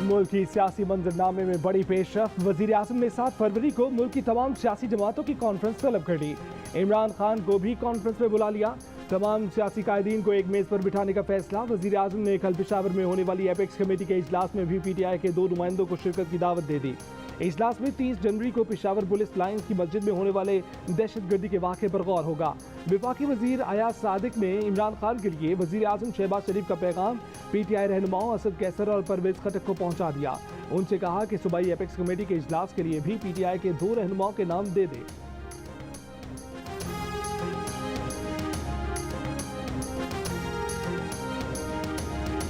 मुल्क की सियासी मंजरनामे में बड़ी पेशरफ। वजीर आजम ने 7 फरवरी को मुल्क की तमाम सियासी जमातों की कॉन्फ्रेंस तलब कर ली। इमरान खान को भी कॉन्फ्रेंस में बुला लिया। तमाम सियासी कायदीन को एक मेज पर बिठाने का फैसला। वजीर आजम ने कल पेशावर में होने वाली एपेक्स कमेटी के इजलास में भी PTI के 2 नुमाइंदों को शिरकत की दावत दे दी। इजलास में 30 जनवरी को पेशावर पुलिस लाइन्स की मस्जिद में होने वाले दहशतगर्दी के वाक़े पर गौर होगा। वफाकी वजीर अयाज सादिक ने इमरान खान के लिए वजीर आजम शहबाज शरीफ का पैगाम PTI रहनुमाओं असद कैसर और परवेज खटक को पहुंचा दिया। उनसे कहा कि सूबाई एपेक्स कमेटी के इजलास के लिए भी PTI के 2 रहनुमाओं के नाम दे दे।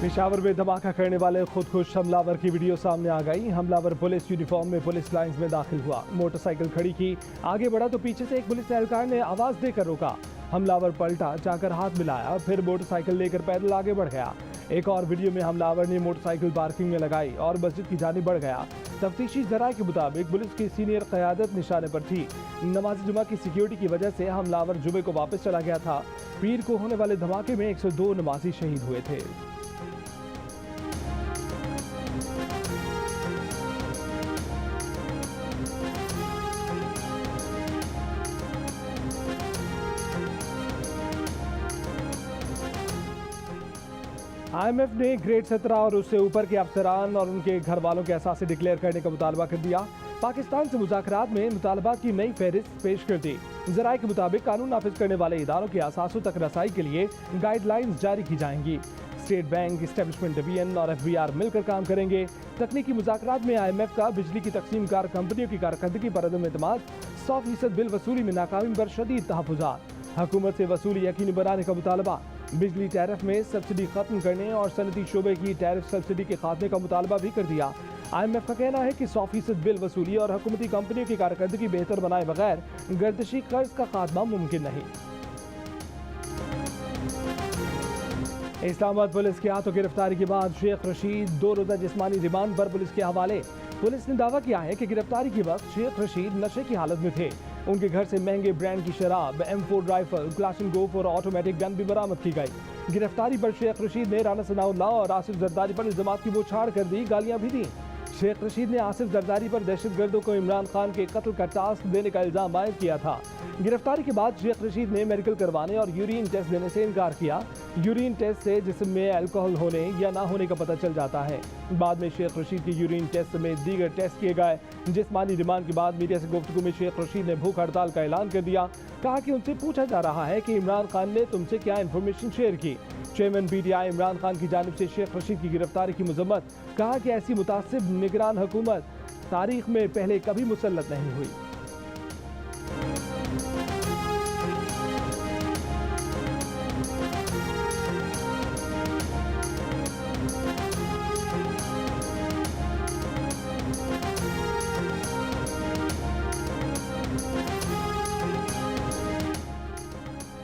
पेशावर में धमाका करने वाले खुदकुश हमलावर की वीडियो सामने आ गई। हमलावर पुलिस यूनिफॉर्म में पुलिस लाइंस में दाखिल हुआ, मोटरसाइकिल खड़ी की, आगे बढ़ा तो पीछे से एक पुलिस एहलकार ने आवाज देकर रोका। हमलावर पलटा, जाकर हाथ मिलाया, फिर मोटरसाइकिल लेकर पैदल आगे बढ़ गया। एक और वीडियो में हमलावर ने मोटरसाइकिल पार्किंग में लगाई और मस्जिद की जानिब बढ़ गया। तफ्तीशी जराये के मुताबिक पुलिस की सीनियर क़यादत निशाने पर थी। नमाज जुमा की सिक्योरिटी की वजह से हमलावर जुमे को वापस चला गया था। पीर को होने वाले धमाके में 102 नमाजी शहीद हुए थे। IMF ने ग्रेड 17 और उससे ऊपर के अफसरान और उनके घर वालों के असासे डिक्लेयर करने का मुतालबा कर दिया। पाकिस्तान से मुज़ाकरात में मुतालबात की नई फहरिस्त पेश कर दी। ज़राए के मुताबिक कानून नाफिज करने वाले इदारों के असासों तक रसाई के लिए गाइडलाइंस जारी की जाएंगी। स्टेट बैंक, एस्टेब्लिशमेंट डिवीजन और FBR मिलकर काम करेंगे। तकनीकी मुज़ाकरात में IMF का बिजली की तकसीम कार कंपनियों की कारकर्दगी पर अदम एतमाद, 100% बिल वसूली में नाकामी पर शदीद तहफ़्फ़ुज़ात, हुकूमत से वसूली यकीनी बनाने का मुतालबा, बिजली टैरिफ में सब्सिडी खत्म करने और सनती शोबे की टैरिफ सब्सिडी के खात्मे का मुतालबा भी कर दिया। IMF का कहना है कि 100% बिल वसूली और हुकूमती कंपनियों की कारकर्दगी बेहतर बनाए बगैर गर्दिशी कर्ज का खात्मा मुमकिन नहीं। इस्लामाबाद पुलिस के हाथों गिरफ्तारी के बाद शेख रशीद 2 रोजा जिस्मानी रिमांड पर पुलिस के हवाले। पुलिस ने दावा किया है कि गिरफ्तारी के वक्त शेख रशीद नशे की हालत में थे। उनके घर से महंगे ब्रांड की शराब, M4 राइफल, क्लाशनकोव और ऑटोमेटिक गन भी बरामद की गई। गिरफ्तारी पर शेख रशीद ने राना सनाउल्लाह और आसिफ जरदारी पर इल्जामात की बौछार कर दी, गालियां भी दी। शेख रशीद ने आसिफ जरदारी पर दहशतगर्दों को इमरान खान के कत्ल का टास्क देने का इल्जाम आयद किया था। गिरफ्तारी के बाद शेख रशीद ने मेडिकल करवाने और यूरिन टेस्ट देने से इनकार किया। यूरिन टेस्ट से जिस्म में अल्कोहल होने या ना होने का पता चल जाता है। बाद में शेख रशीद की यूरिन टेस्ट समेत दीगर टेस्ट किए गए। जिस्मानी रिमांड के बाद मीडिया से गुफ्तगू में शेख रशीद ने भूख हड़ताल का ऐलान कर दिया। कहा कि उनसे पूछा जा रहा है कि इमरान खान ने तुमसे क्या इन्फॉर्मेशन शेयर की। चेयरमैन PTI इमरान खान की जानिब से शेख रशीद की गिरफ्तारी की मजम्मत। कहा कि ऐसी मुतासिब निगरान हुकूमत तारीख में पहले कभी मुसल्लत नहीं हुई।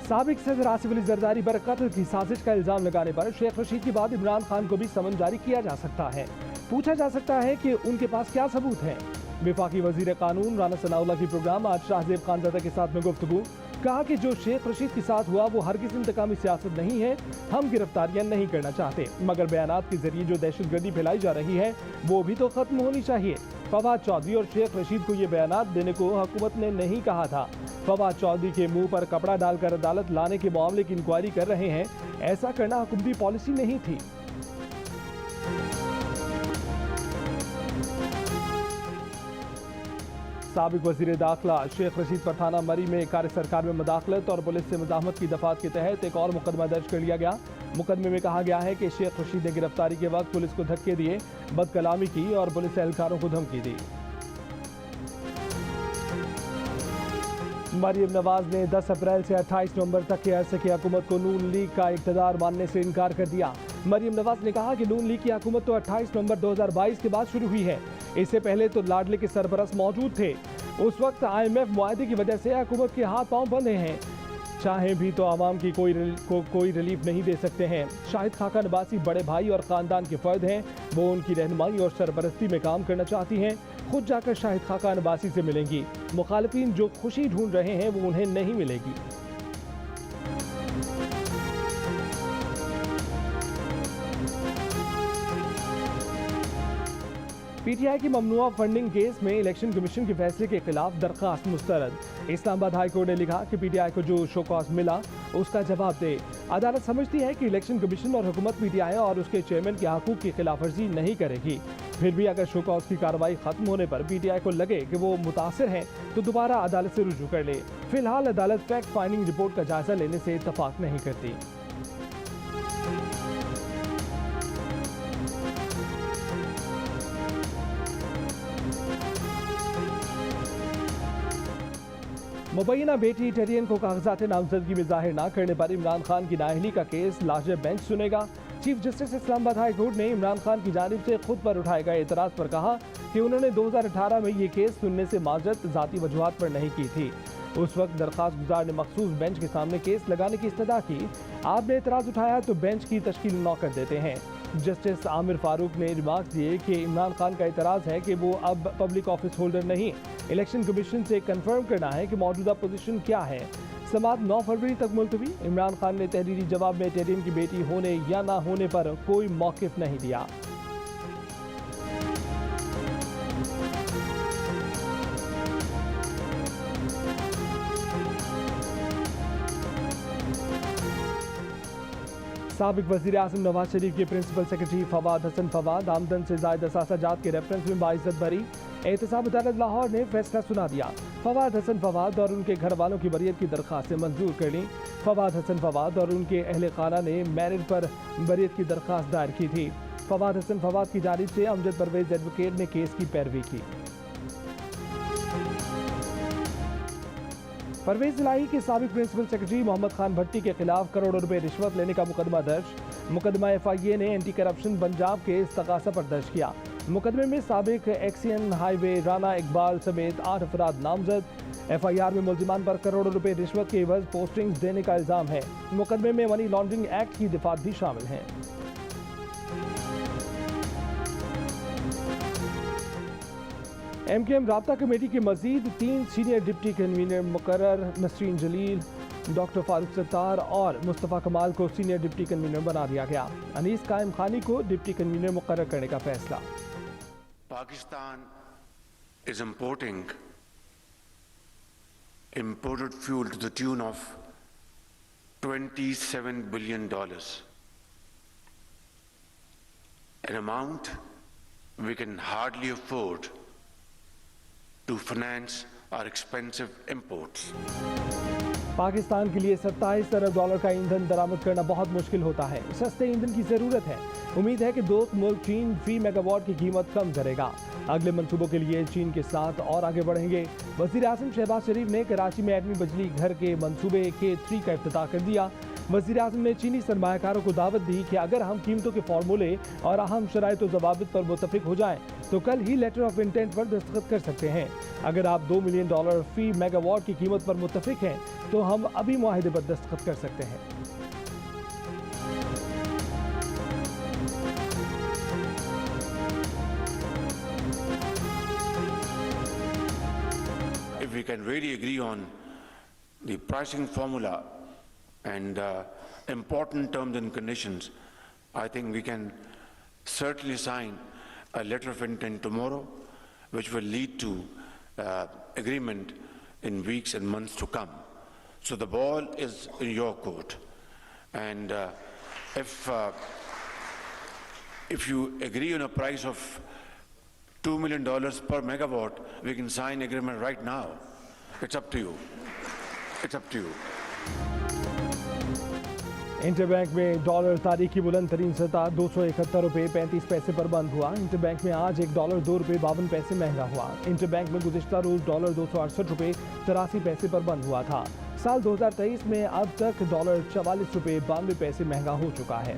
साबिक सदर आसिफ अली जरदारी पर कत्ल की साजिश का इल्जाम लगाने पर शेख रशीद के बाद इमरान खान को भी समन जारी किया जा सकता है। पूछा जा सकता है कि उनके पास क्या सबूत है। वफाकी वजीर कानून राना सनाउल्लाह की प्रोग्राम आज शाहजेब खानजादा के साथ में गुफ्तगू। कहा कि जो शेख रशीद के साथ हुआ वो हरगिज़ इंतकामी सियासत नहीं है। हम गिरफ्तारियां नहीं करना चाहते, मगर बयानात के जरिए जो दहशतगर्दी फैलाई जा रही है वो भी तो खत्म होनी चाहिए। फवाद चौधरी और शेख रशीद को ये बयानात देने को हुकूमत ने नहीं कहा था। फवाद चौधरी के मुंह पर कपड़ा डालकर अदालत लाने के मामले की इंक्वायरी कर रहे हैं। ऐसा करना हुकूमती पॉलिसी नहीं थी। साबिक वजीर दाखिला शेख रशीद पर थाना मरी में कार्य सरकार में मुदाखलत और पुलिस से मुजाहमत की दफात के तहत एक और मुकदमा दर्ज कर लिया गया। मुकदमे में कहा गया है कि शेख रशीद ने गिरफ्तारी के वक्त पुलिस को धक्के दिए, बदकलामी की और पुलिस एहलकारों को धमकी दी। मरियम नवाज ने 10 अप्रैल से 28 नवंबर तक के अरसे की हुकूमत को नून लीग का इक़्तिदार मानने से इनकार कर दिया। मरियम नवाज ने कहा कि नून लीग की हुकूमत तो 28 नवंबर 2022 के बाद शुरू हुई है। इससे पहले तो लाडले के सरपरस्त मौजूद थे। उस वक्त IMF मुआहदे की वजह से हुकूमत के हाथ पांव बंधे हैं। चाहें भी तो आवाम की कोई रिलीफ नहीं दे सकते हैं। शाहिद खाकान अब्बासी बड़े भाई और ख़ानदान के फ़र्द हैं। वो उनकी रहनुमाई और सरपरस्ती में काम करना चाहती हैं। खुद जाकर शाहिद खाकान अब्बासी से मिलेंगी। मुखालिफिन जो खुशी ढूंढ रहे हैं वो उन्हें नहीं मिलेगी। पीटीआई की ममनुआ फंडिंग केस में इलेक्शन कमीशन के फैसले के खिलाफ दरखास्त मुस्तरद। इस्लामाबाद हाई कोर्ट ने लिखा कि पीटीआई को जो शो कॉज मिला उसका जवाब दे। अदालत समझती है कि इलेक्शन कमीशन और हुकूमत पीटीआई और उसके चेयरमैन के हकूक की खिलाफवर्जी नहीं करेगी। फिर भी अगर शो कॉज की कार्रवाई खत्म होने पर पीटीआई को लगे कि वो मुतासिर हैं तो दोबारा अदालत से रुजू कर ले। फिलहाल अदालत फैक्ट फाइंडिंग रिपोर्ट का जायजा लेने से इत्तफाक नहीं करती। मुबैना बेटी टेरियन को कागजात नामजदगी में जाहिर न करने पर इमरान खान की नाअहली का केस लार्जर बेंच सुनेगा। Chief justice Islamabad high court ने इमरान खान की जानिब से खुद पर उठाए गए एतराज पर कहा कि उन्होंने 2018 में ये केस सुनने से माजरत जाती वजूहात पर नहीं की थी। उस वक्त दरखास्त गुजार ने मखसूस बेंच के सामने केस लगाने की इस्तदा की। आपने एतराज उठाया तो बेंच की तश्कील न कर देते हैं। जस्टिस आमिर फारूक ने रिमार्क दिए कि इमरान खान का एतराज़ है कि वो अब पब्लिक ऑफिस होल्डर नहीं, इलेक्शन कमीशन से कंफर्म करना है कि मौजूदा पोजीशन क्या है। समाअत 9 फरवरी तक मुलतवी। इमरान खान ने तहरीरी जवाब में टेरियन की बेटी होने या ना होने पर कोई मौक़िफ़ नहीं दिया। साबिक वज़ीर आज़म नवाज शरीफ के प्रिंसिपल सेक्रेटरी फवाद हसन फवाद आमदन से ज़ायद असासाजात के रेफरेंस में बाइज्जत बरी। एहतसाब अदालत लाहौर ने फैसला सुना दिया। फवाद हसन फवाद और उनके घर वालों की बरियत की दरख्वास्तें मंजूर कर लीं। फवाद हसन फवाद और उनके अहल खाना ने मैरिड पर बरियत की दरख्वास्त दायर की थी। फवाद हसन फवाद की जानिब से अमजद परवेज एडवोकेट ने केस की पैरवी की। परवेज इलाही के साबिक प्रिंसिपल सेक्रेटरी मोहम्मद खान भट्टी के खिलाफ करोड़ों रुपए रिश्वत लेने का मुकदमा दर्ज। मुकदमा FIA ने एंटी करप्शन पंजाब के इस्तगासा पर दर्ज किया। मुकदमे में साबिक एक्सियन हाईवे राना इकबाल समेत 8 अफराद नामजद। FIR में मुल्जिमान पर करोड़ों रुपए रिश्वत के एवज पोस्टिंग्स देने का इल्जाम है। मुकदमे में मनी लॉन्ड्रिंग एक्ट की दफात भी शामिल हैं। MKM राब्ता कमेटी के मजीद 3 सीनियर डिप्टी कन्वीनर मुकर्रर। नसरीन जलील, डॉक्टर फारूक सत्तार और मुस्तफ़ा कमाल को सीनियर डिप्टी कन्वीनर बना दिया गया। अनीस कायम खानी को डिप्टी कन्वीनर मुकर्रर करने का फैसला। Pakistan is importing imported fuel to the tune of $27 billion, an amount we can hardly afford to finance our expensive imports. Pakistan के लिए 27 अरब डॉलर का ईंधन दरामद करना बहुत मुश्किल होता है। सस्ते ईंधन की ज़रूरत है। उम्मीद है कि दोस्त मुल्क चीन फी मेगावाट की कीमत कम करेगा। अगले मंसूबों के लिए चीन के साथ और आगे बढ़ेंगे। वज़ीर आज़म शहबाज शरीफ ने कराची में एटमी बिजली घर के मंसूबे K3 का इफ्तिताह कर दिया। वज़ीर आज़म ने चीनी सरमायाकारों को दावत दी कि अगर हम कीमतों के फार्मूले और अहम शराइत व ज़वाबित पर मुत्तफिक हो जाएं तो कल ही लेटर ऑफ इंटेंट पर दस्तखत कर सकते हैं। अगर आप $2 मिलियन फी मेगावाट की कीमत पर मुत्तफिक हैं तो हम अभी मुआहिदे पर दस्तखत कर सकते हैं। If we can really agree on the pricing formula and important terms and conditions, I think we can certainly sign a letter of intent tomorrow, which will lead to agreement in weeks and months to come. So the ball is in your court, and if you agree on a price of $2 million per megawatt, we can sign agreement right now. It's up to you. It's up to you. Interbank में dollar तारीख की बुलंद तरीन सतह 271 रुपये 35 पैसे पर बंद हुआ। इंटरबैंक में आज एक डॉलर 2 रुपये 52 पैसे महंगा हुआ। इंटरबैंक में गुज़िश्ता रोज डॉलर 268 रुपये 83 पैसे पर बंद हुआ था। साल 2023 में अब तक डॉलर 44 रुपये 92 पैसे महंगा हो चुका है।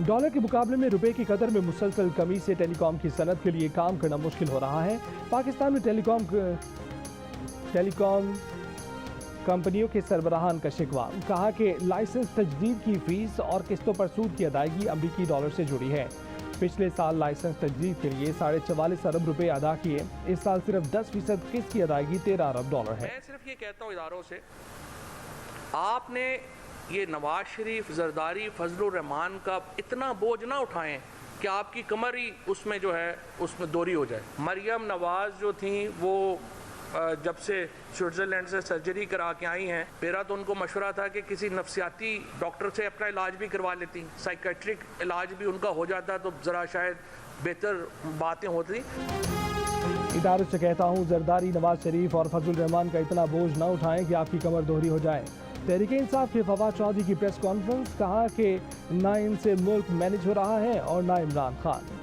डॉलर के मुकाबले में रुपए की कदर में मुसलसल कमी से टेलीकॉम की सनत के लिए काम करना मुश्किल हो रहा है। पाकिस्तान में टेलीकॉम कंपनियों के सरबराहान का शिकवा, कहा कि लाइसेंस तजदीद की फीस और किस्तों पर सूद की अदायगी अमरीकी डॉलर से जुड़ी है। पिछले साल लाइसेंस तजदीद के लिए 44.5 अरब रुपए अदा किए। इस साल सिर्फ 10% किस्त की अदायगी $13 अरब है। मैं सिर्फ ये कहता हूँ इदारों से आपने ये नवाज शरीफ, जरदारी, फजलुर रहमान का इतना बोझ ना उठाएं कि आपकी कमर ही उसमें जो है उसमें दोरी हो जाए। मरियम नवाज जो थी वो जब से स्विट्ज़रलैंड से सर्जरी करा के आई हैं, मेरा तो उनको मशवरा था कि किसी नफ्सियाती डॉक्टर से अपना इलाज भी करवा लेती, साइकेट्रिक इलाज भी उनका हो जाता तो ज़रा शायद बेहतर बातें होती। इदारों से कहता हूँ जरदारी, नवाज शरीफ और फजलुर रहमान का इतना बोझ न उठाएं कि आपकी कमर दोहरी हो जाए। तहरीक इंसाफ के फवाद चौधरी की प्रेस कॉन्फ्रेंस, कहा कि ना इनसे मुल्क मैनेज हो रहा है और ना इमरान खान।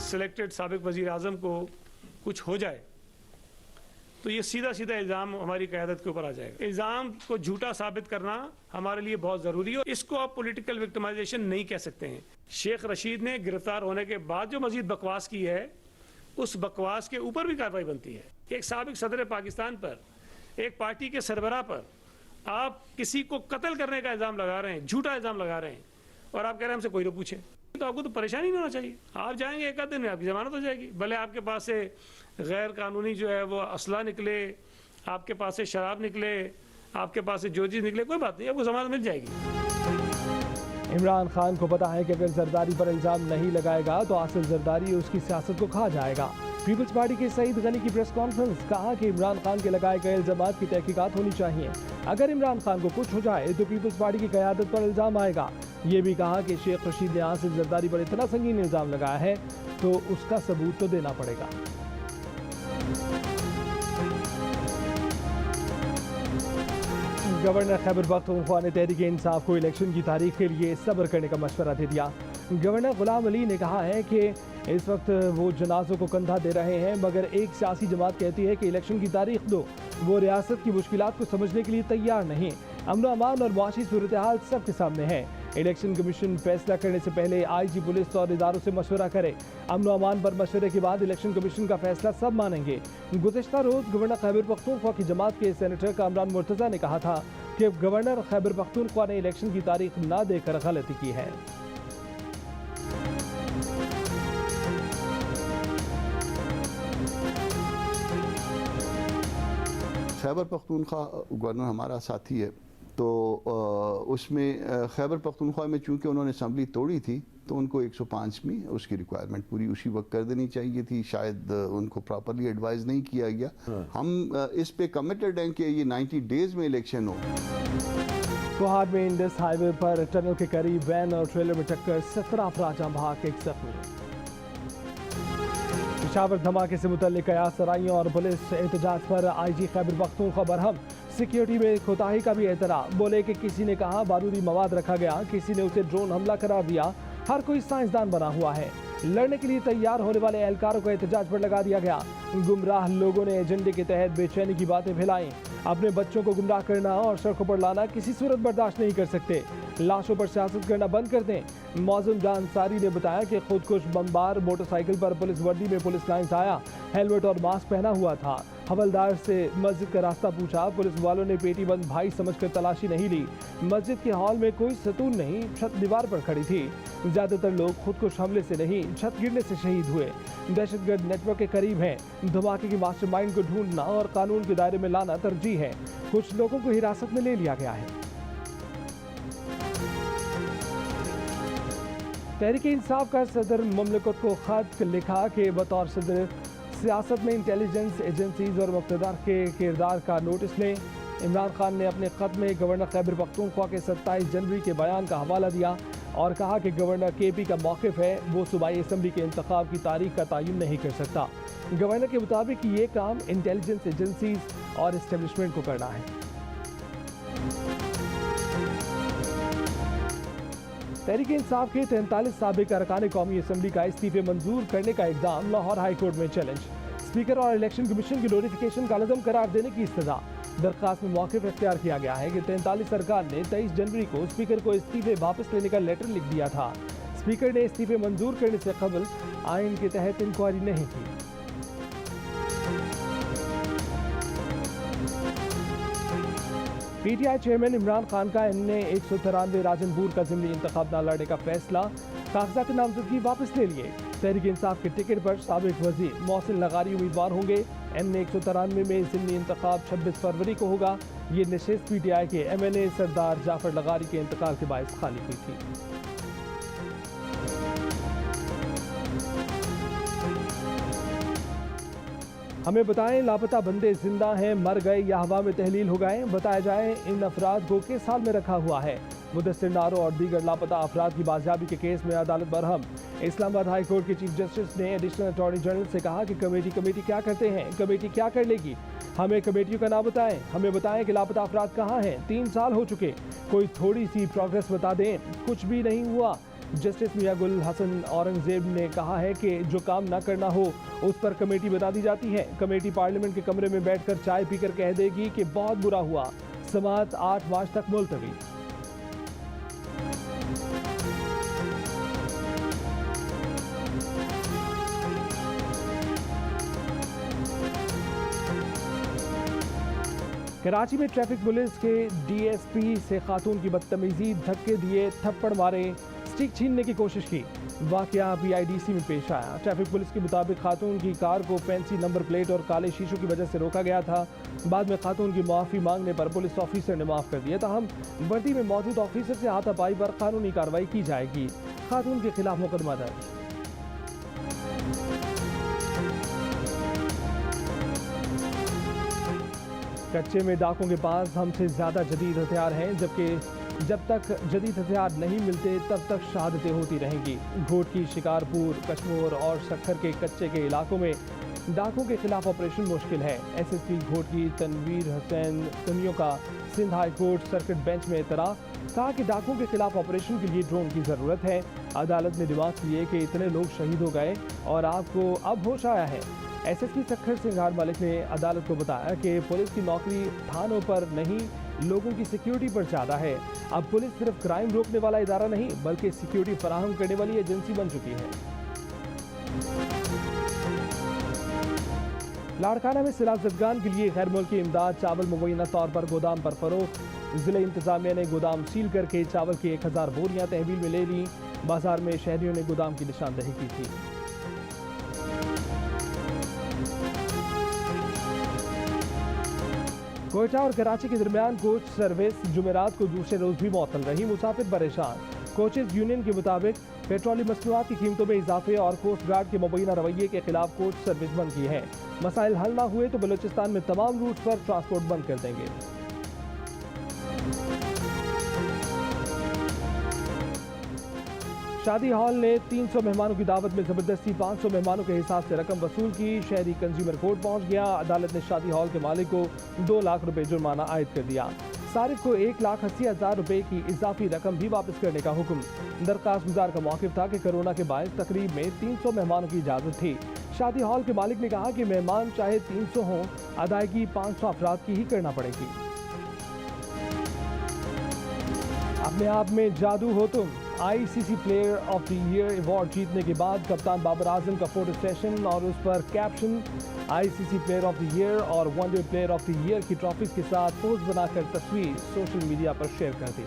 सिलेक्टेड साबिक वज़ीर आज़म को कुछ हो जाए तो ये सीधा सीधा इल्ज़ाम हमारी क़यादत के ऊपर आ जाएगा। इल्ज़ाम को झूठा साबित करना हमारे लिए बहुत ज़रूरी है। इसको आप पॉलिटिकल विक्टिमाइजेशन नहीं कह सकते हैं। शेख रशीद ने गिरफ्तार होने के बाद जो मजीद बकवास की है, उस बकवास के ऊपर भी कार्रवाई बनती है। एक साबिक सदर पाकिस्तान पर, एक पार्टी के सरबराह पर आप किसी को कत्ल करने का इल्ज़ाम लगा रहे हैं, झूठा इल्ज़ाम लगा रहे हैं, और आप कह रहे हैं हमसे कोई ना पूछे, तो आपको तो परेशानी नहीं होना चाहिए। आप जाएंगे एक आध दिन में आपकी जमानत हो जाएगी। भले आपके पास से गैर कानूनी जो है वो असला निकले, आपके पास से शराब निकले, आपके पास से जो चीज़ निकले, कोई बात नहीं, आपको जमानत मिल जाएगी। इमरान खान को पता है कि अगर जरदारी पर इल्ज़ाम नहीं लगाएगा तो आसिफ जरदारी उसकी सियासत को खा जाएगा। पीपल्स पार्टी के सईद गनी की प्रेस कॉन्फ्रेंस, कहा कि इमरान खान के लगाए गए इल्ज़ामात की तहकीकात होनी चाहिए। अगर इमरान खान को कुछ हो जाए तो पीपल्स पार्टी की क़यादत पर इल्ज़ाम आएगा। ये भी कहा कि शेख रशीद ने आसिफ जरदारी पर इतना संगीन इल्ज़ाम लगाया है तो उसका सबूत तो देना पड़ेगा। गवर्नर खैबर पख्तूनख्वा ने तहरीक इंसाफ को इलेक्शन की तारीख के लिए सब्र करने का मशवरा दे दिया। गवर्नर गुलाम अली ने कहा है कि इस वक्त वो जनाजों को कंधा दे रहे हैं, मगर एक सियासी जमात कहती है कि इलेक्शन की तारीख दो। वो रियासत की मुश्किलात को समझने के लिए तैयार नहीं। अमन अमान और मुआशी सूरत हाल सबके सामने है। इलेक्शन कमीशन फैसला करने से पहले IG पुलिस और इदारों से मशवरा करे। अमन अमान पर मशवरे के बाद इलेक्शन कमीशन का फैसला सब मानेंगे। गुज़िश्ता रोज़ गवर्नर खैबर पख्तूनख्वा की जमात के सेनेटर कामरान मुर्तज़ा ने कहा था कि गवर्नर खैबर पख्तूनख्वा ने इलेक्शन की तारीख ना देकर गलती की है। खैबर पख्तूनख्वा गवर्नर हमारा साथी है, तो उसमें खैबर पख्तूनख्वा में चूंकि उन्होंने असम्बली तोड़ी थी तो उनको 105वीं उसकी रिक्वायरमेंट पूरी उसी वक्त कर देनी चाहिए थी। शायद उनको प्रॉपरली एडवाइस नहीं किया गया। हम इस पे कमिटेड हैं कि ये 90 डेज में इलेक्शन हो। कोहाट में इंडस हाईवे पर टनल के करीब वैन और ट्रेलर में टक्कर, 17 अफराद जाँ बहक, एक जख्मी। पेशावर धमाके से मुतल्लिक कयास सराइयों और पुलिस एहतजाज पर IG खैबर पख्तूनख्वा बरहम। सिक्योरिटी में कोताही का भी एतराफ़, बोले कि किसी ने कहा बारूदी मवाद रखा गया, किसी ने उसे ड्रोन हमला करार दिया। हर कोई साइंसदान बना हुआ है। लड़ने के लिए तैयार होने वाले एहलकारों को एहतजाज पर लगा दिया गया। गुमराह लोगों ने एजेंडे के तहत बेचैनी की बातें फैलाई। अपने बच्चों को गुमराह करना और सड़कों पर लाना किसी सूरत बर्दाश्त नहीं कर सकते। लाशों पर सियासत करना बंद कर दें। मौज़म जान अंसारी ने बताया कि खुदकुश बमबार मोटरसाइकिल पर पुलिस वर्दी में पुलिस लाइन से आया, हेलमेट और मास्क पहना हुआ था। हवलदार से मस्जिद का रास्ता पूछा। पुलिस वालों ने पेटी बंद भाई समझकर तलाशी नहीं ली। मस्जिद के हॉल में कोई सतून नहीं, छत दीवार पर खड़ी थी। ज्यादातर लोग खुदकुश हमले से नहीं, छत गिरने से शहीद हुए। दहशतगर्द नेटवर्क के करीब हैं। धमाके की मास्टरमाइंड को ढूंढना और कानून के दायरे में लाना तरजीह है। कुछ लोगों को हिरासत में ले लिया गया है। तहरीक इंसाफ का सदर मुमलिकत को खत लिखा कि बतौर सदर सियासत में इंटेलिजेंस एजेंसीज और मुक़्तदार के किरदार का नोटिस लें। इमरान खान ने अपने ख़त में गवर्नर खैबर पख्तूनख्वा के 27 जनवरी के बयान का हवाला दिया और कहा कि गवर्नर KP का मौक़िफ़ है, वो सूबाई असम्बली के इंतखाब की तारीख का तयन नहीं कर सकता। गवर्नर के मुताबिक ये काम इंटेलिजेंस एजेंसीज और इस्टेब्लिशमेंट को करना है। तहरीक इंसाफ के 43 साबिक अरकान कौमी असम्बली का इस्तीफे मंजूर करने का इक़दाम लाहौर हाई कोर्ट में चैलेंज। स्पीकर और इलेक्शन कमीशन की नोटिफिकेशन का लज़म करार देने की इस्तदा। दरख्वास्त में मौक़िफ़ इख्तियार किया गया है कि 43 अरकान ने 23 जनवरी को स्पीकर को इस्तीफे वापस लेने का लेटर लिख दिया था। स्पीकर ने इस्तीफे मंजूर करने से कबल आइन के तहत इंक्वायरी नहीं की। PTI चेयरमैन इमरान खान का NA 193 राजनपुर का ज़िमनी इंतखाब न लड़ने का फैसला। कागजात नामजदगी वापस ले लिए। तहरीक इंसाफ के टिकट पर साबिक वजीर मोहसिन लगारी उम्मीदवार होंगे। MN 193 में ज़िमनी इंतखाब 26 फरवरी को होगा। ये नशिस्त PTI के MNA सरदार जाफर लगारी के इंतकाल के बायस खाली हुई थी। हमें बताएं, लापता बंदे जिंदा हैं, मर गए या हवा में तहलील हो गए? बताया जाए इन अफराद को किस हाल में रखा हुआ है? मुदस्सिर नारो और दीगर लापता अफराद की बाजियाबी के केस में अदालत बरहम। इस्लामाबाद हाई कोर्ट के चीफ जस्टिस ने एडिशनल अटॉर्नी जनरल से कहा कि कमेटी क्या करते हैं, कमेटी क्या कर लेगी? हमें कमेटियों का नाम बताएं, हमें बताएं कि लापता अफराद कहाँ हैं। 3 साल हो चुके, कोई थोड़ी सी प्रोग्रेस बता दें। कुछ भी नहीं हुआ। जस्टिस मियागुल हसन औरंगजेब ने कहा है कि जो काम ना करना हो उस पर कमेटी बता दी जाती है। कमेटी पार्लियामेंट के कमरे में बैठकर चाय पीकर कह देगी कि बहुत बुरा हुआ। समाअत 8 मार्च तक मुलतवी। कराची में ट्रैफिक पुलिस के DSP से खातून की बदतमीजी, धक्के दिए, थप्पड़ मारे, स्टिक छीनने की कोशिश की। वाकया PIDC में पेश आया। ट्रैफिक पुलिस के मुताबिक खातून की कार को फैंसी नंबर प्लेट और काले शीशों की वजह से रोका गया था। बाद में खातून की माफ़ी मांगने पर पुलिस ऑफिसर ने माफ़ कर दिया। ताहम वर्दी में मौजूद ऑफिसर से हाथापाई पर कानूनी कार्रवाई की जाएगी। खातून के खिलाफ मुकदमा दर्ज। कच्चे में डाकुओं के पास हमसे ज़्यादा जदीद हथियार हैं, जबकि जब तक जदीद हथियार नहीं मिलते तब तक शहादतें होती रहेंगी। घोटकी, शिकारपुर, कश्मीर और सक्खर के कच्चे के इलाकों में डाकुओं के खिलाफ ऑपरेशन मुश्किल है। SSP घोटकी तनवीर हुसैन सुन्नियों का Sindh high court circuit bench में एतराफ़, कहा कि डाकुओं के खिलाफ ऑपरेशन के लिए ड्रोन की ज़रूरत है। अदालत ने दिमाग लिए कि इतने लोग शहीद हो गए और आपको अब होश आया है। SSP सक्खर सिंगार मलिक ने अदालत को बताया कि पुलिस की नौकरी थानों पर नहीं, लोगों की सिक्योरिटी पर ज़्यादा है। अब पुलिस सिर्फ क्राइम रोकने वाला इदारा नहीं बल्कि सिक्योरिटी फराहम करने वाली एजेंसी बन चुकी है। लाड़काना में सिलाजदगान के लिए गैर मुल्की इमदाद चावल मुबैना तौर पर गोदाम पर फरोख्त। जिले इंतजामिया ने गोदाम सील करके चावल की 1000 बोरियां तहवील में ले ली। बाजार में शहरियों ने गोदाम की निशानदही की थी। कोयटा और कराची के दरमियान कोच सर्विस जुमेरात को दूसरे रोज भी मअतल रही। मुसाफिर परेशान। कोचेज यूनियन के मुताबिक पेट्रोलियम मसनूआत की कीमतों में इजाफे और कोस्ट गार्ड के मुबैना रवैये के खिलाफ कोच सर्विस बंद की है। मसाइल हल ना हुए तो बलूचिस्तान में तमाम रूट पर ट्रांसपोर्ट बंद कर देंगे। शादी हॉल ने 300 मेहमानों की दावत में जबरदस्ती 500 मेहमानों के हिसाब से रकम वसूल की। शहरी कंज्यूमर कोर्ट पहुंच गया। अदालत ने शादी हॉल के मालिक को 2 लाख रुपए जुर्माना आयद कर दिया। सारिफ को 1,80,000 रुपए की इजाफी रकम भी वापस करने का हुक्म। दरखास्त गुजार का मौक़िफ़ था कि कोरोना के बायस तकरीब में 300 मेहमानों की इजाज़त थी। शादी हॉल के मालिक ने कहा कि मेहमान चाहे 300 हों, अदायगी 500 अफराद की ही करना पड़ेगी। अपने आप में जादू हो तुम। ICC player of the year award जीतने के बाद कप्तान बाबर आजम का फोटो सेशन और उस पर caption ICC player of the year और one day player of the year की ट्रॉफीज के साथ पोज बनाकर तस्वीर सोशल मीडिया पर शेयर कर दी।